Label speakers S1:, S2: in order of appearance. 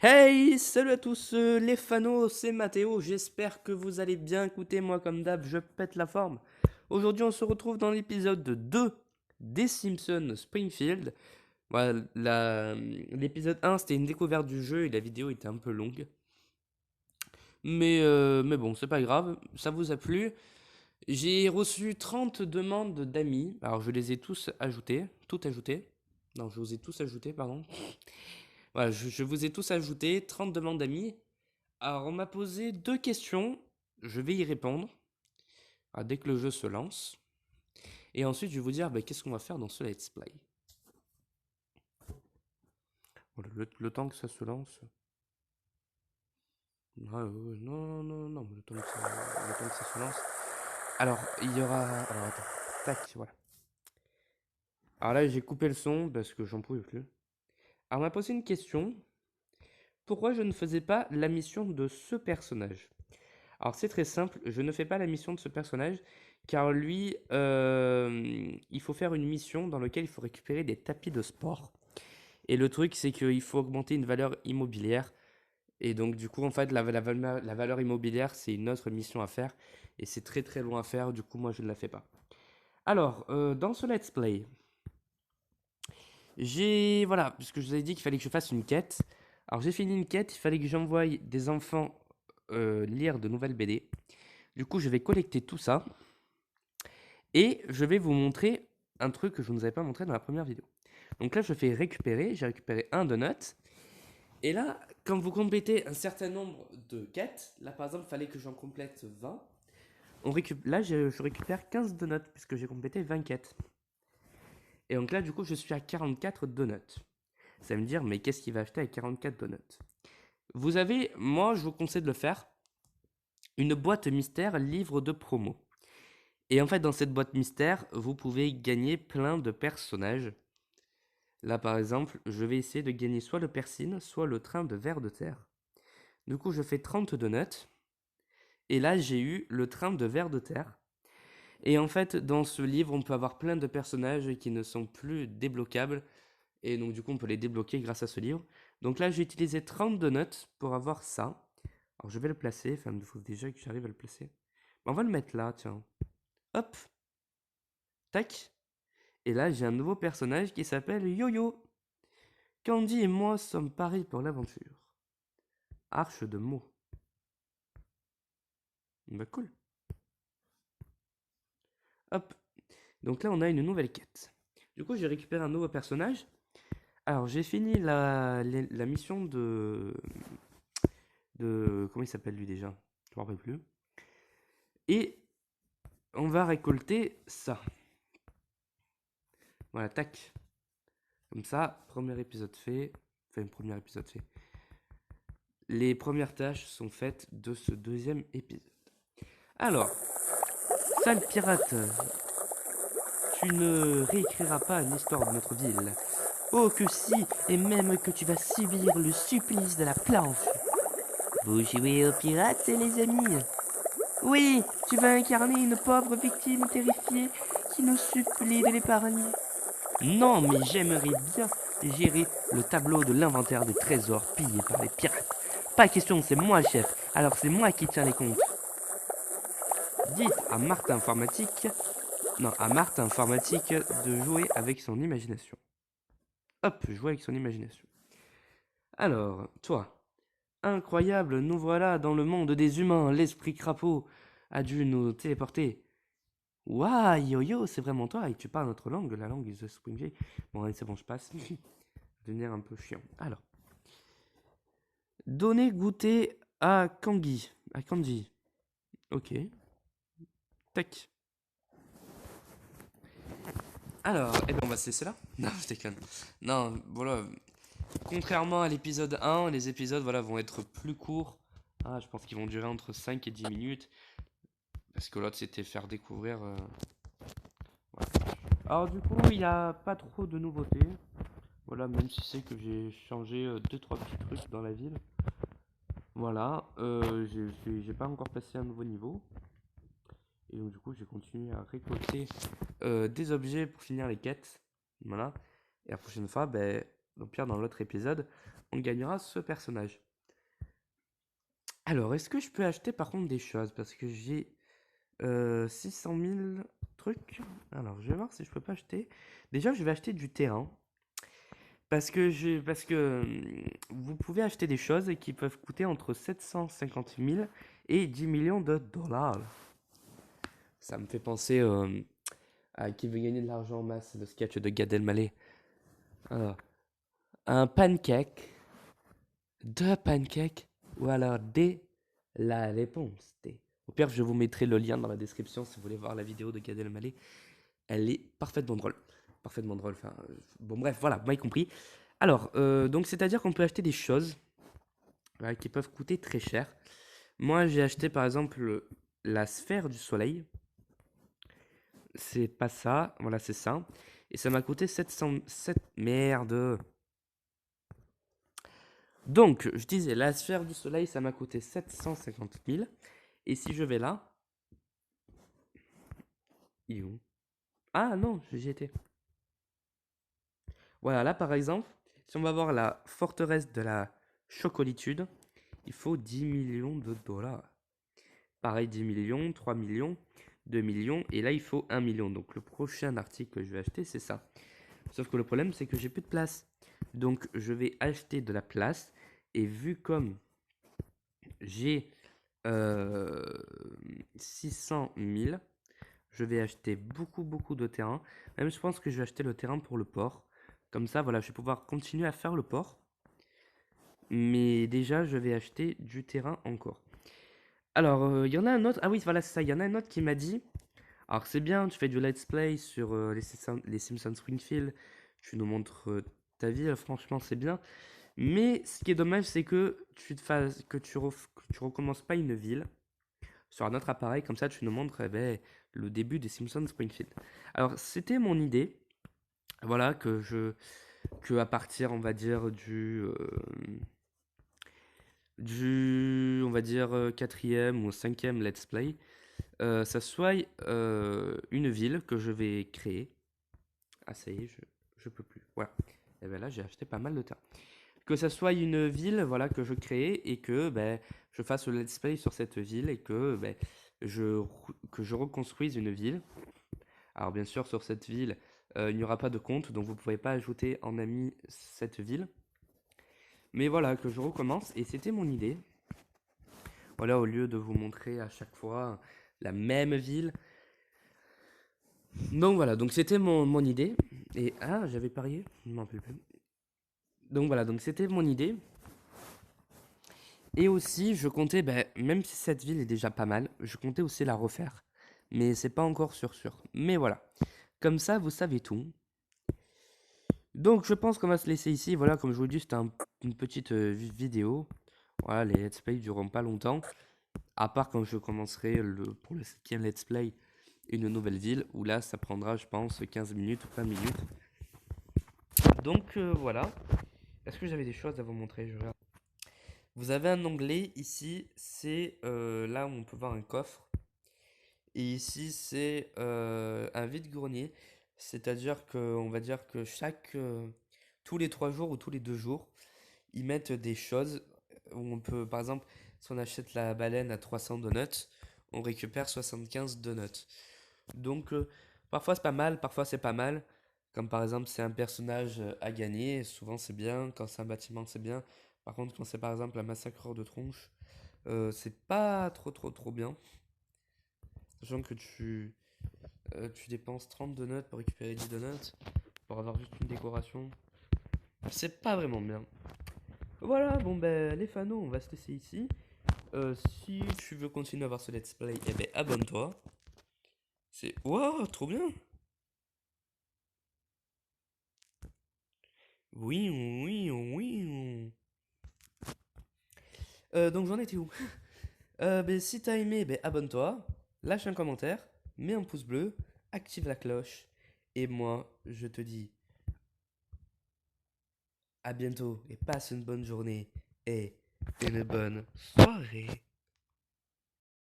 S1: Hey, salut à tous les fanos, c'est Mathéo, j'espère que vous allez bien. Écoutez, moi comme d'hab, je pète la forme. Aujourd'hui, on se retrouve dans l'épisode 2 des Simpsons Springfield. Voilà, l'épisode 1, c'était une découverte du jeu et la vidéo était un peu longue. Mais bon, c'est pas grave, ça vous a plu. J'ai reçu 30 demandes d'amis, alors je les ai tous ajoutées, toutes ajoutées. Non, je vous ai tous ajoutés, pardon. Voilà, je vous ai tous ajouté, 30 demandes d'amis. Alors, on m'a posé deux questions. Je vais y répondre dès que le jeu se lance. Et ensuite, je vais vous dire qu'est-ce qu'on va faire dans ce let's play. Voilà, le temps que ça se lance. Non, non, non, mais le temps que ça se lance. Alors, il y aura. Alors, attends. Tac, voilà. Alors là, j'ai coupé le son parce que j'en pouvais plus. Alors, on m'a posé une question. Pourquoi je ne faisais pas la mission de ce personnage? Alors c'est très simple, je ne fais pas la mission de ce personnage, car lui, il faut faire une mission dans laquelle il faut récupérer des tapis de sport. Et le truc, c'est qu'il faut augmenter une valeur immobilière. Et donc du coup, en fait, la valeur immobilière, c'est une autre mission à faire. Et c'est très très long à faire, du coup, moi, je ne la fais pas. Alors, dans ce let's play, voilà, puisque je vous avais dit qu'il fallait que je fasse une quête. Alors j'ai fini une quête, il fallait que j'envoie des enfants lire de nouvelles BD. Du coup, je vais collecter tout ça et je vais vous montrer un truc que je ne vous avais pas montré dans la première vidéo. Donc là, je fais récupérer, j'ai récupéré un donut. Et là, quand vous complétez un certain nombre de quêtes, là par exemple, il fallait que j'en complète 20. Là, je récupère 15 donuts puisque j'ai complété 20 quêtes. Et donc là, du coup, je suis à 44 donuts. Ça veut me dire, mais qu'est-ce qu'il va acheter avec 44 donuts? Vous avez, moi, je vous conseille de le faire, une boîte mystère livre de promo. Et en fait, dans cette boîte mystère, vous pouvez gagner plein de personnages. Là, par exemple, je vais essayer de gagner soit le Persine, soit le train de ver de terre. Du coup, je fais 30 donuts. Et là, j'ai eu le train de ver de terre. Et en fait, dans ce livre, on peut avoir plein de personnages qui ne sont plus débloquables. Et donc, du coup, on peut les débloquer grâce à ce livre. Donc là, j'ai utilisé 30 donuts pour avoir ça. Alors, je vais le placer. Enfin, il faut déjà que j'arrive à le placer. On va le mettre là, tiens. Hop. Tac. Et là, j'ai un nouveau personnage qui s'appelle Yo-Yo. Candy et moi sommes parés pour l'aventure. Arche de mots. Bah cool. Hop. Donc là, on a une nouvelle quête. Du coup, j'ai récupéré un nouveau personnage. Alors, j'ai fini la mission de... Comment il s'appelle lui déjà? Je ne me rappelle plus. Et on va récolter ça. Voilà, tac. Comme ça, premier épisode fait. Enfin, premier épisode fait. Les premières tâches sont faites de ce deuxième épisode. Alors, sale pirate, tu ne réécriras pas l'histoire de notre ville. Oh que si, et même que tu vas subir le supplice de la planche. Vous jouez aux pirates, les amis? Oui, tu vas incarner une pauvre victime terrifiée qui nous supplie de l'épargner. Non, mais j'aimerais bien gérer le tableau de l'inventaire des trésors pillés par les pirates. Pas question, c'est moi le chef, alors c'est moi qui tiens les comptes. Dites à Martin Informatique, non, à Martin Informatique de jouer avec son imagination. Hop, jouer avec son imagination. Alors, toi, incroyable, nous voilà dans le monde des humains, l'esprit crapaud a dû nous téléporter. Waouh, yo-yo, c'est vraiment toi, et tu parles notre langue, la langue de Springfield. Bon, allez, c'est bon, je passe. Devenir un peu chiant. Alors, donner goûter à Kangi. À Kanji. Ok. Tac. Alors, eh ben on va se laisser là. Non, je déconne. Non, voilà. Contrairement à l'épisode 1, les épisodes voilà, vont être plus courts. Ah, je pense qu'ils vont durer entre 5 et 10 minutes. Parce que l'autre, c'était faire découvrir. Voilà. Alors, du coup, il n'y a pas trop de nouveautés. Voilà, même si c'est que j'ai changé 2-3 petits trucs dans la ville. Voilà, j'ai pas encore passé un nouveau niveau. Et donc, du coup, j'ai continué à récolter des objets pour finir les quêtes. Voilà. Et la prochaine fois, ben, Au pire, dans l'autre épisode, on gagnera ce personnage. Alors, est-ce que je peux acheter par contre des choses? Parce que j'ai 600 000 trucs. Alors, je vais voir si je peux pas acheter. Déjà, je vais acheter du terrain. Parce que vous pouvez acheter des choses qui peuvent coûter entre 750 000 et 10 millions de dollars. Ça me fait penser à Qui veut gagner de l'argent en masse, le sketch de Gad Elmaleh. Alors, un pancake, deux pancakes, ou alors D, la réponse D. Au pire, je vous mettrai le lien dans la description si vous voulez voir la vidéo de Gad Elmaleh. Elle est parfaitement drôle. Parfaitement drôle, enfin... bon bref, voilà, vous m'avez compris. Alors, donc c'est-à-dire qu'on peut acheter des choses voilà, qui peuvent coûter très cher. Moi, j'ai acheté par exemple la sphère du soleil. C'est pas ça, voilà, c'est ça. Et ça m'a coûté 707... Merde. Donc, je disais, la sphère du soleil, ça m'a coûté 750 000. Et si je vais là... Il est où? Ah non, j'y étais. Voilà, là par exemple, si on va voir la forteresse de la chocolitude, il faut 10 millions de dollars. Pareil, 10 millions, 3 millions, 2 millions, et là il faut 1 million. Donc le prochain article que je vais acheter, c'est ça. Sauf que le problème, c'est que j'ai plus de place. Donc je vais acheter de la place, et vu comme j'ai 600 000, je vais acheter beaucoup de terrain. Même je pense que je vais acheter le terrain pour le port. Comme ça, voilà, je vais pouvoir continuer à faire le port. Mais déjà, je vais acheter du terrain encore. Alors, il y en a un autre. Ah oui, voilà, c'est ça. Il y en a un autre qui m'a dit. Alors, c'est bien, tu fais du let's play sur les Simpsons Springfield. Tu nous montres ta vie. Franchement, c'est bien. Mais ce qui est dommage, c'est que que tu recommences pas une ville sur un autre appareil. Comme ça, tu nous montres le début des Simpsons Springfield. Alors, c'était mon idée. Voilà, que à partir, on va dire, on va dire, quatrième ou cinquième let's play, ça soit une ville que je vais créer. Ah, ça y est, je peux plus. Voilà. Et ben là, j'ai acheté pas mal de terrain. Que ça soit une ville, voilà, que je crée et que je fasse le let's play sur cette ville et que que je reconstruise une ville. Alors bien sûr, sur cette ville, il n'y aura pas de compte, donc vous ne pouvez pas ajouter en ami cette ville. Mais voilà, que je recommence, et c'était mon idée. Voilà, au lieu de vous montrer à chaque fois la même ville. Donc voilà, donc c'était mon idée. Et ah, j'avais parié, je ne m'en rappelle plus. Donc voilà, donc c'était mon idée. Et aussi, je comptais, même si cette ville est déjà pas mal, je comptais aussi la refaire. Mais c'est pas encore sûr. Mais voilà, comme ça, vous savez tout. Donc je pense qu'on va se laisser ici. Voilà, comme je vous dis, c'était une petite vidéo. Voilà, les let's play dureront pas longtemps. À part quand je commencerai pour le 7e let's play une nouvelle ville, où là ça prendra je pense 15 minutes ou 20 minutes. Donc voilà. Est-ce que j'avais des choses à vous montrer? Je regarde. Vous avez un onglet ici, c'est là où on peut voir un coffre. Et ici c'est un vide-grenier. C'est-à-dire qu'on va dire que tous les 3 jours ou tous les 2 jours, ils mettent des choses où on peut, par exemple, si on achète la baleine à 300 donuts, on récupère 75 donuts. Donc, parfois c'est pas mal, parfois c'est pas mal. Comme par exemple, c'est un personnage à gagner, souvent c'est bien. Quand c'est un bâtiment, c'est bien. Par contre, quand c'est par exemple un massacreur de tronches, c'est pas trop bien. Sachant que tu dépenses 30 donuts pour récupérer 10 donuts, pour avoir juste une décoration. C'est pas vraiment bien. Voilà, bon ben les fanos, on va se laisser ici. Si tu veux continuer à voir ce let's play, eh ben abonne-toi. C'est... Waouh, trop bien! Oui, oui, oui. Donc j'en étais où? Si t'as aimé, abonne-toi, lâche un commentaire, mets un pouce bleu, active la cloche. Et moi, je te dis à bientôt et passe une bonne journée et une bonne soirée.